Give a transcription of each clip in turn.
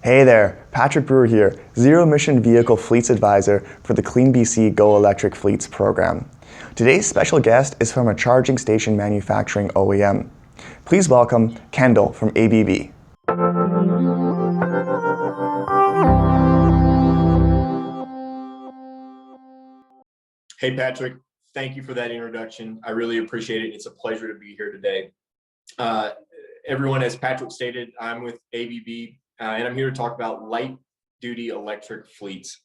Hey there, Patrick Brewer here, Zero Emission Vehicle Fleets Advisor for the Clean BC Go Electric Fleets program. Today's special guest is from a charging station manufacturing OEM. Please welcome Kendell from ABB. Hey, Patrick, thank you for that introduction. I really appreciate it. It's a pleasure to be here today. Uh, Everyone, as Patrick stated, I'm with ABB, and I'm here to talk about light-duty electric fleets.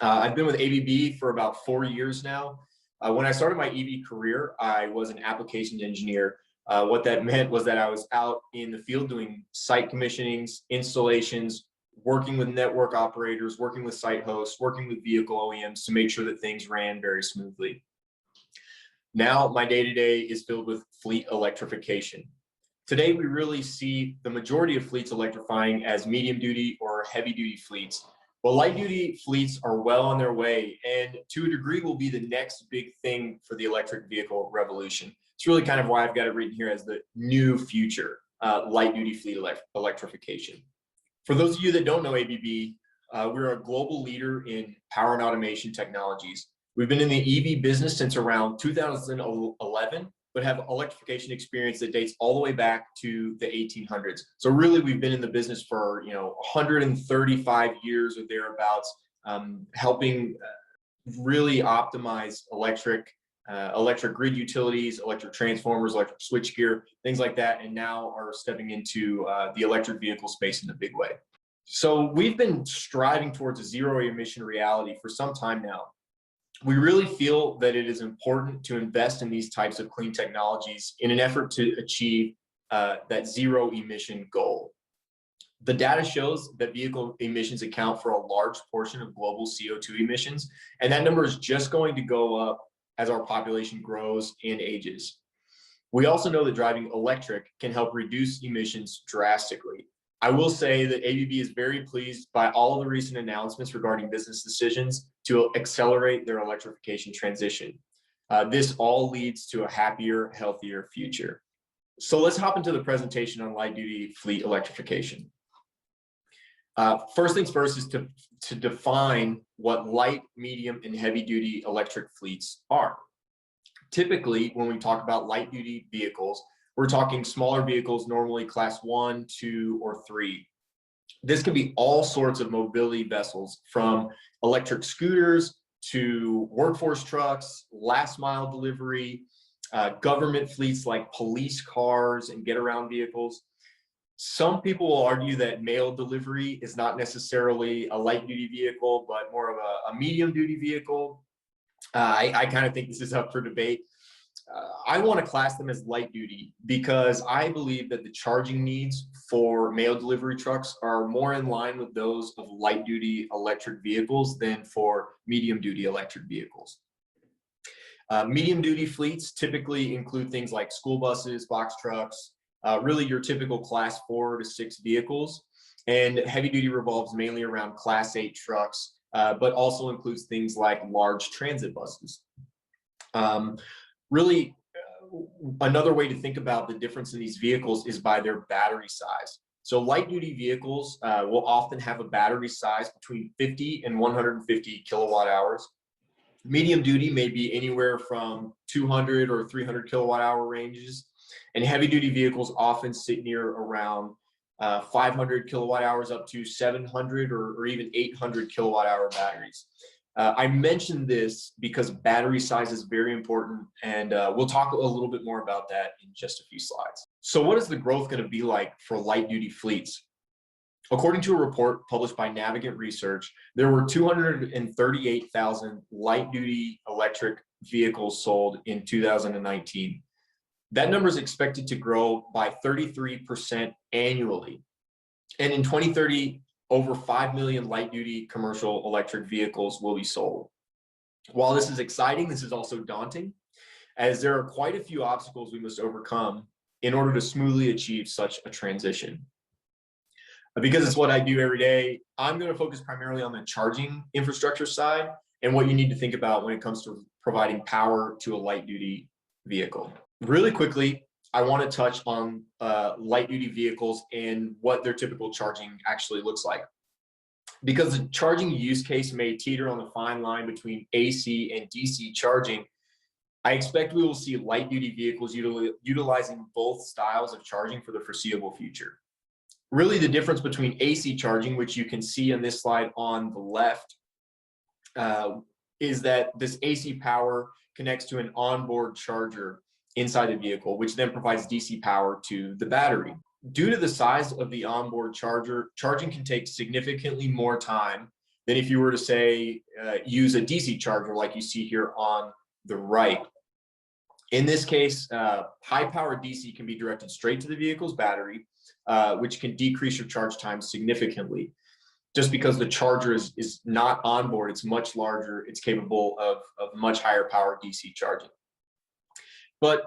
I've been with ABB for about 4 years now. When I started my EV career, I was an applications engineer. What that meant was that I was out in the field doing site commissionings, installations, working with network operators, working with site hosts, working with vehicle OEMs to make sure that things ran very smoothly. Now, my day-to-day is filled with fleet electrification. Today, we really see the majority of fleets electrifying as medium-duty or heavy-duty fleets. Well, light-duty fleets are well on their way, and to a degree will be the next big thing for the electric vehicle revolution. It's really kind of why I've got it written here as the new future, light-duty fleet electrification. For those of you that don't know ABB, we're a global leader in power and automation technologies. We've been in the EV business since around 2011, but have electrification experience that dates all the way back to the 1800s. So really, we've been in the business for 135 years or thereabouts, helping really optimize electric grid utilities, electric transformers, electric switchgear, things like that, and now are stepping into the electric vehicle space in a big way. So we've been striving towards a zero emission reality for some time now. We really feel that it is important to invest in these types of clean technologies in an effort to achieve that zero emission goal. The data shows that vehicle emissions account for a large portion of global CO2 emissions, and that number is just going to go up as our population grows and ages. We also know that driving electric can help reduce emissions drastically. I will say that ABB is very pleased by all of the recent announcements regarding business decisions to accelerate their electrification transition. This all leads to a happier, healthier future. So let's hop into the presentation on light-duty fleet electrification. First things first is to define what light, medium, and heavy-duty electric fleets are. Typically, when we talk about light-duty vehicles, we're talking smaller vehicles, normally class 1, 2, or 3. This can be all sorts of mobility vessels, from electric scooters to workforce trucks, last mile delivery, government fleets like police cars and get around vehicles. Some people will argue that mail delivery is not necessarily a light duty vehicle, but more of a medium duty vehicle. I kind of think this is up for debate. I want to class them as light duty because I believe that the charging needs for mail delivery trucks are more in line with those of light duty electric vehicles than for medium duty electric vehicles. Medium duty fleets typically include things like school buses, box trucks, really your typical class 4 to 6 vehicles. And heavy duty revolves mainly around class 8 trucks, but also includes things like large transit buses. Really, another way to think about the difference in these vehicles is by their battery size. So light duty vehicles will often have a battery size between 50 and 150 kilowatt hours. Medium duty may be anywhere from 200 or 300 kilowatt hour ranges. And heavy duty vehicles often sit near around 500 kilowatt hours up to 700 or even 800 kilowatt hour batteries. I mentioned this because battery size is very important, and we'll talk a little bit more about that in just a few slides. So what is the growth going to be like for light duty fleets? According to a report published by Navigant Research, there were 238,000 light duty electric vehicles sold in 2019. That number is expected to grow by 33% annually. And in 2030, over 5 million light-duty commercial electric vehicles will be sold. While this is exciting, this is also daunting, as there are quite a few obstacles we must overcome in order to smoothly achieve such a transition. Because it's what I do every day, I'm going to focus primarily on the charging infrastructure side and what you need to think about when it comes to providing power to a light-duty vehicle. Really quickly, I want to touch on light duty vehicles and what their typical charging actually looks like. Because the charging use case may teeter on the fine line between AC and DC charging, I expect we will see light duty vehicles utilizing both styles of charging for the foreseeable future. Really, the difference between AC charging, which you can see in this slide on the left, is that this AC power connects to an onboard charger inside the vehicle, which then provides DC power to the battery. Due to the size of the onboard charger, charging can take significantly more time than if you were to say use a DC charger like you see here on the right. In this case, high power DC can be directed straight to the vehicle's battery, which can decrease your charge time significantly. Just because the charger is not onboard, it's much larger, it's capable of much higher power DC charging. But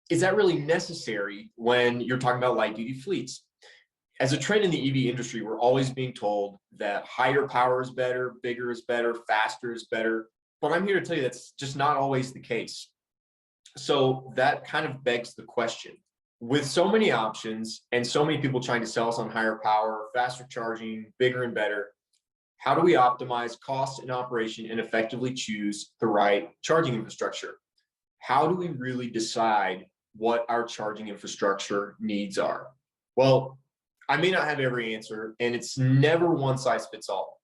is that really necessary when you're talking about light duty fleets? As a trend in the EV industry, we're always being told that higher power is better, bigger is better, faster is better. But I'm here to tell you that's just not always the case. So that kind of begs the question. With so many options and so many people trying to sell us on higher power, faster charging, bigger and better, how do we optimize cost and operation and effectively choose the right charging infrastructure? How do we really decide what our charging infrastructure needs are? Well, I may not have every answer, and it's never one size fits all.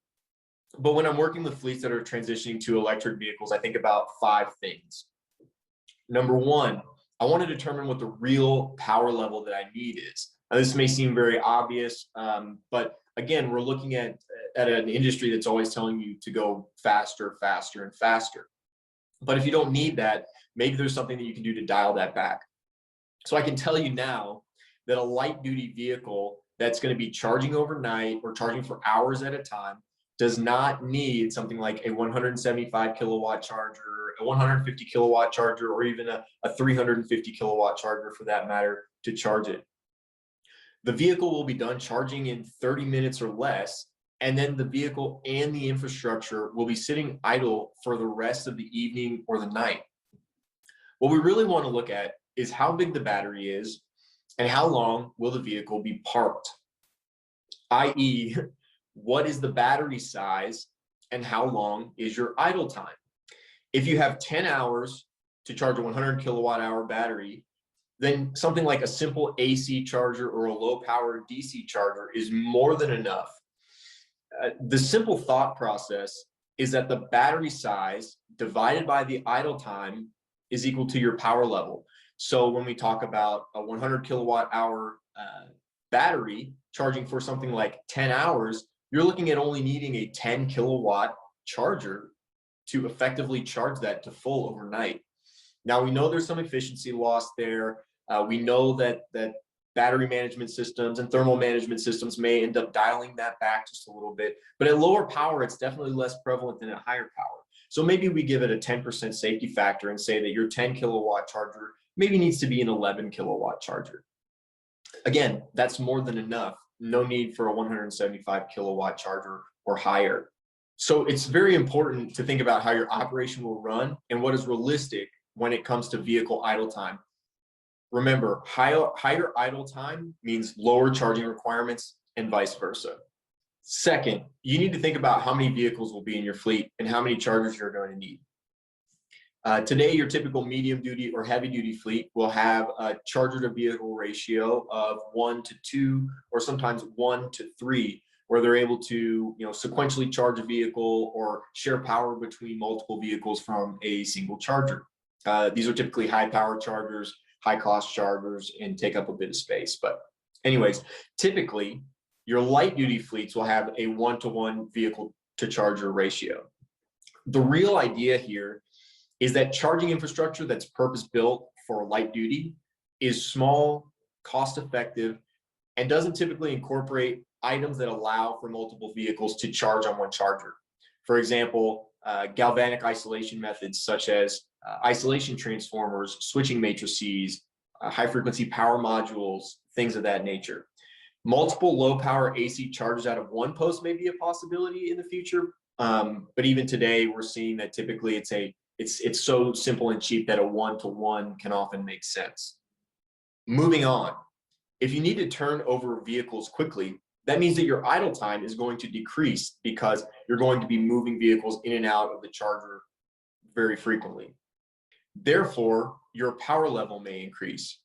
But when I'm working with fleets that are transitioning to electric vehicles, I think about 5 things. Number 1, I want to determine what the real power level that I need is. Now, this may seem very obvious, but again, we're looking at an industry that's always telling you to go faster, faster, and faster. But if you don't need that, maybe there's something that you can do to dial that back. So I can tell you now that a light duty vehicle that's going to be charging overnight or charging for hours at a time does not need something like a 175 kilowatt charger, a 150 kilowatt charger, or even a 350 kilowatt charger for that matter to charge it. The vehicle will be done charging in 30 minutes or less, and then the vehicle and the infrastructure will be sitting idle for the rest of the evening or the night. What we really want to look at is how big the battery is and how long will the vehicle be parked, i.e., what is the battery size and how long is your idle time? If you have 10 hours to charge a 100 kilowatt hour battery, then something like a simple AC charger or a low power DC charger is more than enough. The simple thought process is that the battery size divided by the idle time is equal to your power level. So when we talk about a 100 kilowatt hour battery charging for something like 10 hours, you're looking at only needing a 10 kilowatt charger to effectively charge that to full overnight. Now, we know there's some efficiency loss there. We know that battery management systems and thermal management systems may end up dialing that back just a little bit, but at lower power, it's definitely less prevalent than at higher power. So maybe we give it a 10% safety factor and say that your 10 kilowatt charger maybe needs to be an 11 kilowatt charger. Again, that's more than enough. No need for a 175 kilowatt charger or higher. So it's very important to think about how your operation will run and what is realistic when it comes to vehicle idle time. Remember, higher idle time means lower charging requirements and vice versa. Second, you need to think about how many vehicles will be in your fleet and how many chargers you're going to need. Today, your typical medium duty or heavy duty fleet will have a charger to vehicle ratio of 1 to 2, or sometimes 1 to 3, where they're able to, sequentially charge a vehicle or share power between multiple vehicles from a single charger. These are typically high power chargers, high cost chargers, and take up a bit of space. But anyways, typically your light duty fleets will have a 1-to-1 vehicle to charger ratio. The real idea here is that charging infrastructure that's purpose built for light duty is small, cost effective, and doesn't typically incorporate items that allow for multiple vehicles to charge on one charger. For example, galvanic isolation methods such as isolation transformers, switching matrices, high frequency power modules, things of that nature. Multiple low power AC chargers out of one post may be a possibility in the future, but even today we're seeing that typically it's so simple and cheap that a 1-to-1 can often make sense. Moving on, if you need to turn over vehicles quickly, that means that your idle time is going to decrease because you're going to be moving vehicles in and out of the charger very frequently. Therefore, your power level may increase.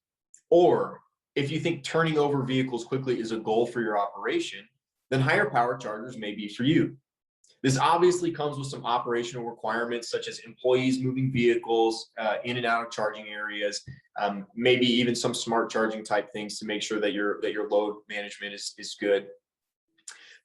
Or if you think turning over vehicles quickly is a goal for your operation, then higher power chargers may be for you. This obviously comes with some operational requirements, such as employees moving vehicles in and out of charging areas, maybe even some smart charging type things to make sure that your load management is good.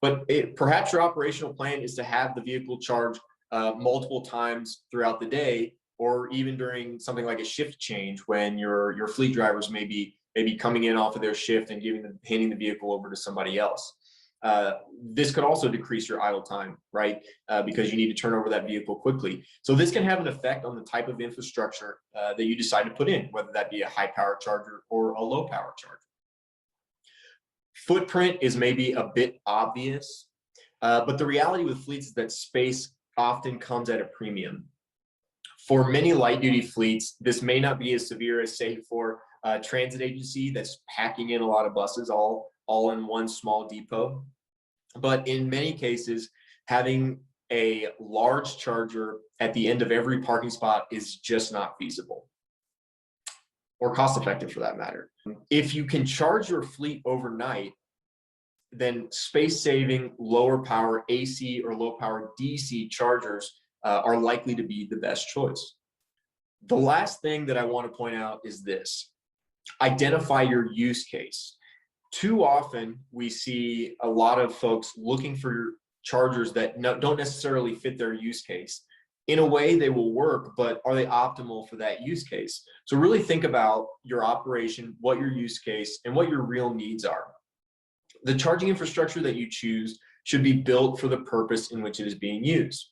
But perhaps your operational plan is to have the vehicle charge multiple times throughout the day, or even during something like a shift change when your fleet drivers may be coming in off of their shift and handing the vehicle over to somebody else. This could also decrease your idle time, right? Because you need to turn over that vehicle quickly. So this can have an effect on the type of infrastructure that you decide to put in, whether that be a high power charger or a low power charger. Footprint is maybe a bit obvious, but the reality with fleets is that space often comes at a premium. For many light duty fleets, this may not be as severe as, say, for a transit agency that's packing in a lot of buses all in one small depot. But in many cases, having a large charger at the end of every parking spot is just not feasible or cost effective for that matter. If you can charge your fleet overnight, then space saving, lower power AC or low power DC chargers are likely to be the best choice. The last thing that I want to point out is this: identify your use case. Too often we see a lot of folks looking for chargers that don't necessarily fit their use case. In a way, they will work, but are they optimal for that use case? So really think about your operation, what your use case, and what your real needs are. The charging infrastructure that you choose should be built for the purpose in which it is being used.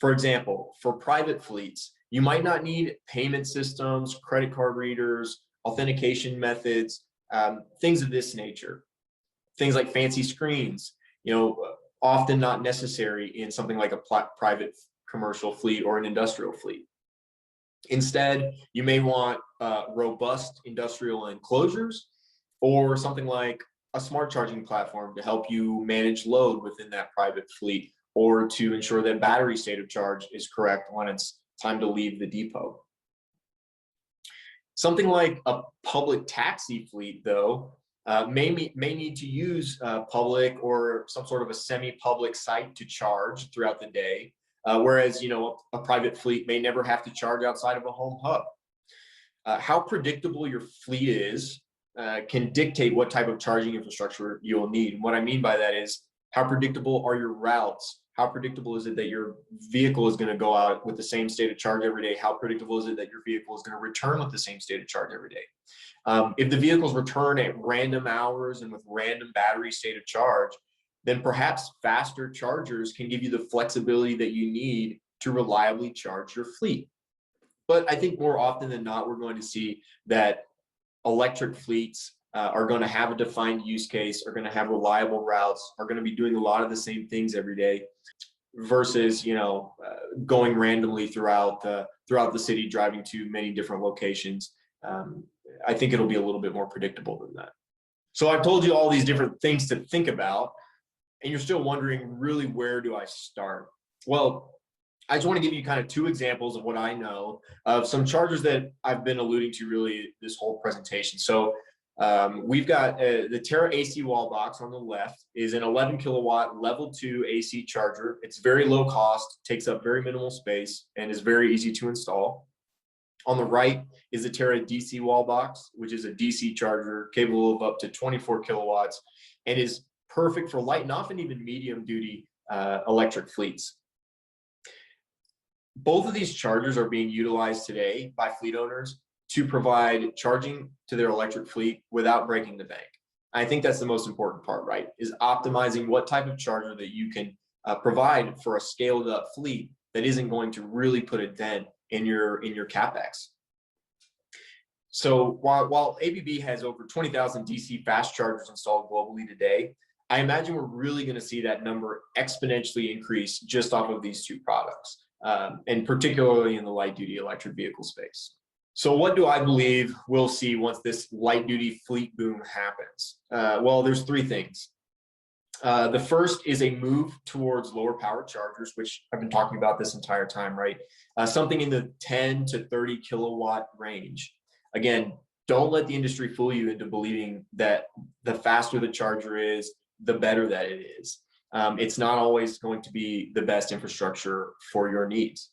For example, for private fleets, you might not need payment systems, credit card readers, authentication methods, things of this nature. Things like fancy screens, often not necessary in something like a private commercial fleet or an industrial fleet. Instead, you may want robust industrial enclosures or something like a smart charging platform to help you manage load within that private fleet, or to ensure that battery state of charge is correct when it's time to leave the depot. Something like a public taxi fleet, though, may need to use public or some sort of a semi-public site to charge throughout the day, whereas a private fleet may never have to charge outside of a home hub. How predictable your fleet is can dictate what type of charging infrastructure you'll need. And what I mean by that is, how predictable are your routes? How predictable is it that your vehicle is going to go out with the same state of charge every day? How predictable is it that your vehicle is going to return with the same state of charge every day? If the vehicles return at random hours and with random battery state of charge, then perhaps faster chargers can give you the flexibility that you need to reliably charge your fleet. But I think more often than not, we're going to see that electric fleets are going to have a defined use case, are going to have reliable routes, are going to be doing a lot of the same things every day, versus going randomly throughout the city, driving to many different locations. I think it'll be a little bit more predictable than that. So I've told you all these different things to think about, and you're still wondering, really, where do I start? Well, I just want to give you kind of two examples of what I know of some chargers that I've been alluding to really this whole presentation. So we've got the Terra AC wall box on the left is an 11 kilowatt level 2 AC charger. It's very low cost, takes up very minimal space, and is very easy to install. On the right is the Terra DC wall box, which is a DC charger capable of up to 24 kilowatts and is perfect for light and often even medium duty electric fleets. Both of these chargers are being utilized today by fleet owners to provide charging to their electric fleet without breaking the bank. I think that's the most important part, right? Is optimizing what type of charger that you can provide for a scaled up fleet that isn't going to really put a dent in your CapEx. So while ABB has over 20,000 DC fast chargers installed globally today, I imagine we're really going to see that number exponentially increase just off of these two products, and particularly in the light duty electric vehicle space. So what do I believe we'll see once this light duty fleet boom happens? Well, there's three things. The first is a move towards lower power chargers, which I've been talking about this entire time, right? Something in the 10 to 30 kilowatt range. Again, don't let the industry fool you into believing that the faster the charger is, the better that it is. It's not always going to be the best infrastructure for your needs.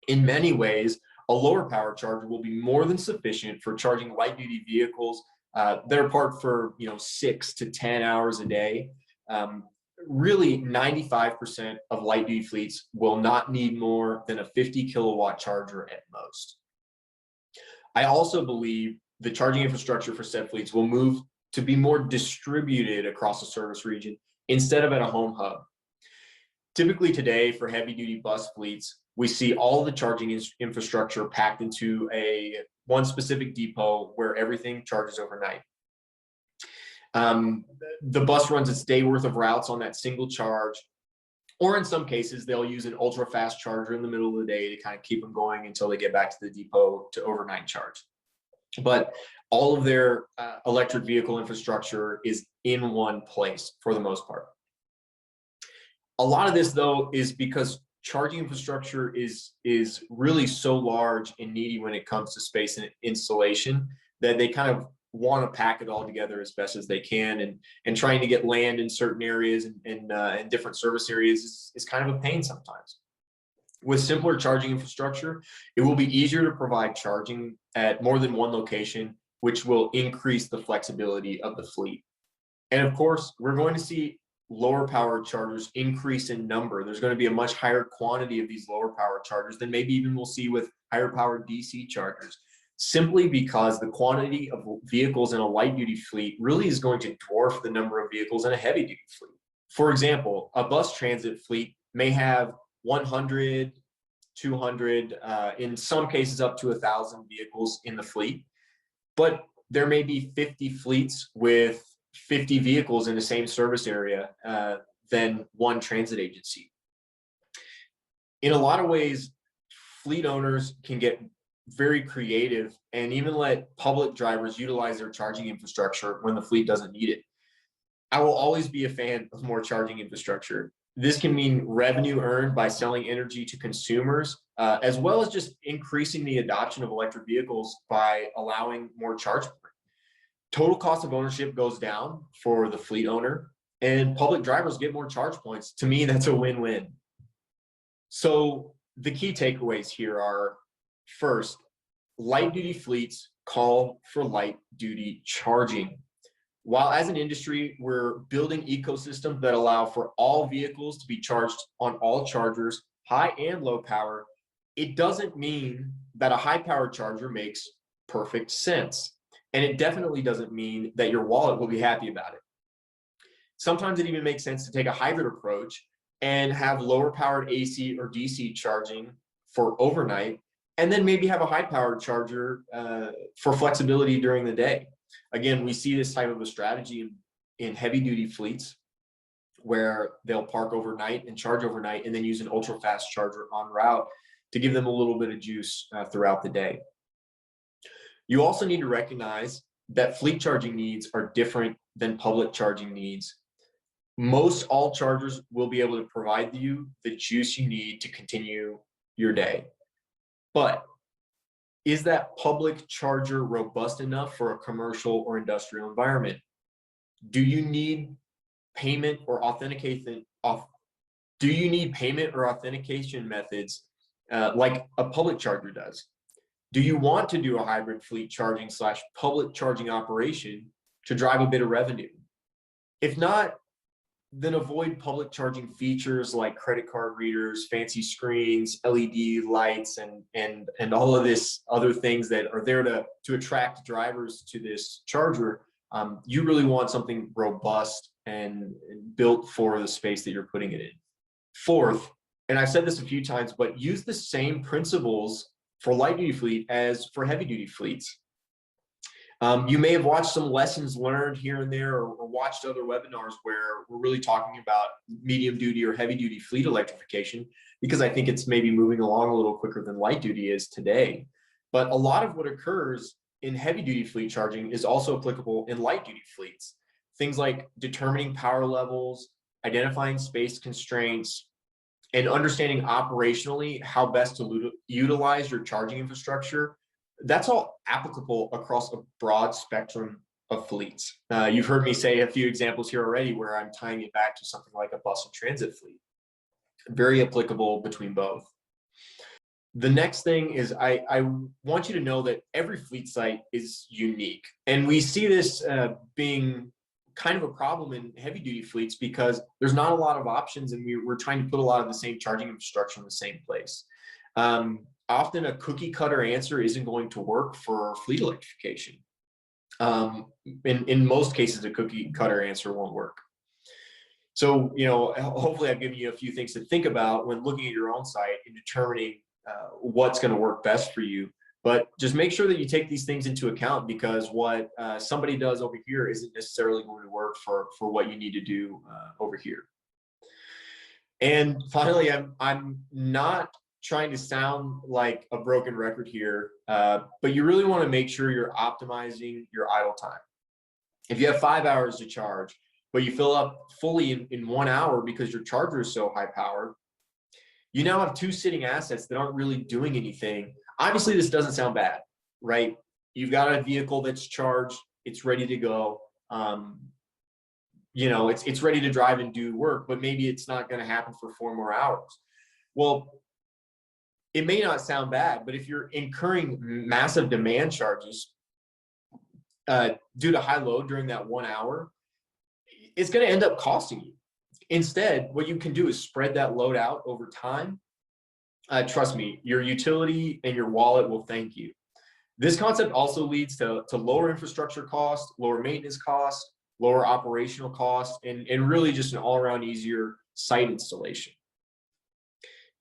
In many ways, a lower power charger will be more than sufficient for charging light duty vehicles that are parked for 6 to 10 hours a day. Really, 95% of light duty fleets will not need more than a 50 kilowatt charger at most. I also believe the charging infrastructure for said fleets will move to be more distributed across the service region instead of at a home hub. Typically today, for heavy duty bus fleets, we see all of the charging infrastructure packed into one specific depot where everything charges overnight. The bus runs its day worth of routes on that single charge, or in some cases, they'll use an ultra fast charger in the middle of the day to kind of keep them going until they get back to the depot to overnight charge. But all of their electric vehicle infrastructure is in one place for the most part. A lot of this, though, is because charging infrastructure is really so large and needy when it comes to space and installation that they kind of want to pack it all together as best as they can, and trying to get land in certain areas and different service areas is kind of a pain sometimes. With simpler charging infrastructure, it will be easier to provide charging at more than one location, which will increase the flexibility of the fleet. And of course, we're going to see lower power chargers increase in number. There's going to be a much higher quantity of these lower power chargers than maybe even we'll see with higher power DC chargers, simply because the quantity of vehicles in a light duty fleet really is going to dwarf the number of vehicles in a heavy duty fleet. For example, a bus transit fleet may have 100, 200, in some cases up to 1,000 vehicles in the fleet, but there may be 50 fleets with 50 vehicles in the same service area than one transit agency. In a lot of ways, fleet owners can get very creative and even let public drivers utilize their charging infrastructure when the fleet doesn't need it. I will always be a fan of more charging infrastructure. This can mean revenue earned by selling energy to consumers, as well as just increasing the adoption of electric vehicles by allowing more charge points. Total cost of ownership goes down for the fleet owner, and public drivers get more charge points. To me, that's a win-win. So the key takeaways here are, first, light duty fleets call for light duty charging. While as an industry, we're building ecosystems that allow for all vehicles to be charged on all chargers, high and low power, it doesn't mean that a high power charger makes perfect sense. And it definitely doesn't mean that your wallet will be happy about it. Sometimes it even makes sense to take a hybrid approach and have lower powered AC or DC charging for overnight, and then maybe have a high powered charger for flexibility during the day. Again, we see this type of a strategy in heavy duty fleets where they'll park overnight and charge overnight and then use an ultra fast charger en route to give them a little bit of juice throughout the day. You also need to recognize that fleet charging needs are different than public charging needs. Most all chargers will be able to provide you the juice you need to continue your day. But is that public charger robust enough for a commercial or industrial environment? Do you need payment or authentication? Do you need payment or authentication methods like a public charger does? Do you want to do a hybrid fleet charging / public charging operation to drive a bit of revenue? If not, then avoid public charging features like credit card readers, fancy screens, LED lights, and all of this other things that are there to attract drivers to this charger. You really want something robust and built for the space that you're putting it in. Fourth, and I've said this a few times, but use the same principles for light duty fleet as for heavy duty fleets. You may have watched some lessons learned here and there, or watched other webinars where we're really talking about medium duty or heavy duty fleet electrification, because I think it's maybe moving along a little quicker than light duty is today. But a lot of what occurs in heavy duty fleet charging is also applicable in light duty fleets. Things like determining power levels, identifying space constraints, and understanding operationally how best to utilize your charging infrastructure. That's all applicable across a broad spectrum of fleets. You've heard me say a few examples here already where I'm tying it back to something like a bus and transit fleet. Very applicable between both. The next thing is I want you to know that every fleet site is unique. And we see this being kind of a problem in heavy duty fleets because there's not a lot of options and we're trying to put a lot of the same charging infrastructure in the same place. Often a cookie cutter answer isn't going to work for fleet electrification. In most cases, a cookie cutter answer won't work. So, hopefully I've given you a few things to think about when looking at your own site and determining what's going to work best for you. But just make sure that you take these things into account because what somebody does over here isn't necessarily going to work for what you need to do over here. And finally, I'm not trying to sound like a broken record here, but you really want to make sure you're optimizing your idle time. If you have 5 hours to charge, but you fill up fully in 1 hour because your charger is so high powered, you now have 2 sitting assets that aren't really doing anything. Obviously, this doesn't sound bad, right? You've got a vehicle that's charged, it's ready to go. It's ready to drive and do work, but maybe it's not going to happen for 4 more hours. Well, it may not sound bad, but if you're incurring massive demand charges due to high load during that 1 hour, it's going to end up costing you. Instead, what you can do is spread that load out over time. Trust me, your utility and your wallet will thank you. This concept also leads to lower infrastructure costs, lower maintenance costs, lower operational costs, and really just an all-around easier site installation.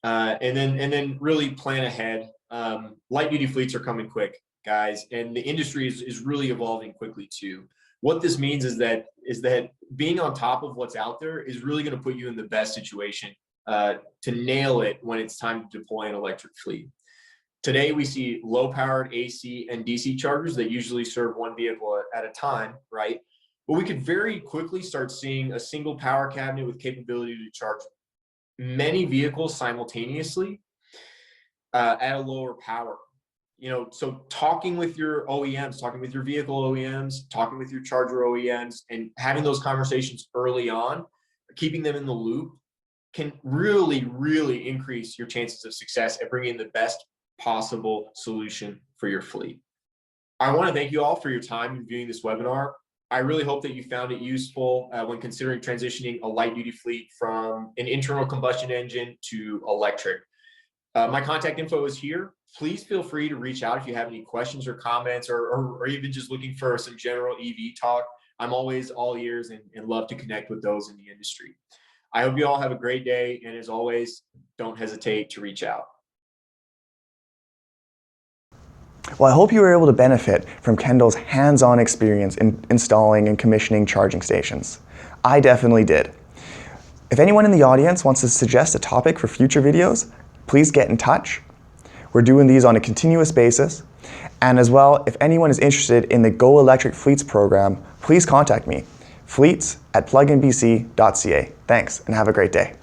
And then really plan ahead. Light duty fleets are coming quick, guys, and the industry is really evolving quickly too. What this means is that being on top of what's out there is really going to put you in the best situation to nail it when it's time to deploy an electric fleet. Today, we see low-powered AC and DC chargers that usually serve one vehicle at a time, right? But we could very quickly start seeing a single power cabinet with capability to charge many vehicles simultaneously at a lower power. So talking with your OEMs, talking with your vehicle OEMs, talking with your charger OEMs, and having those conversations early on, keeping them in the loop can really, really increase your chances of success at bringing the best possible solution for your fleet. I want to thank you all for your time in viewing this webinar. I really hope that you found it useful when considering transitioning a light duty fleet from an internal combustion engine to electric. My contact info is here. Please feel free to reach out if you have any questions or comments or even just looking for some general EV talk. I'm always all ears and love to connect with those in the industry. I hope you all have a great day. And as always, don't hesitate to reach out. Well, I hope you were able to benefit from Kendall's hands-on experience in installing and commissioning charging stations. I definitely did. If anyone in the audience wants to suggest a topic for future videos, please get in touch. We're doing these on a continuous basis. And as well, if anyone is interested in the Go Electric Fleets program, please contact me, fleets@pluginbc.ca. Thanks, and have a great day.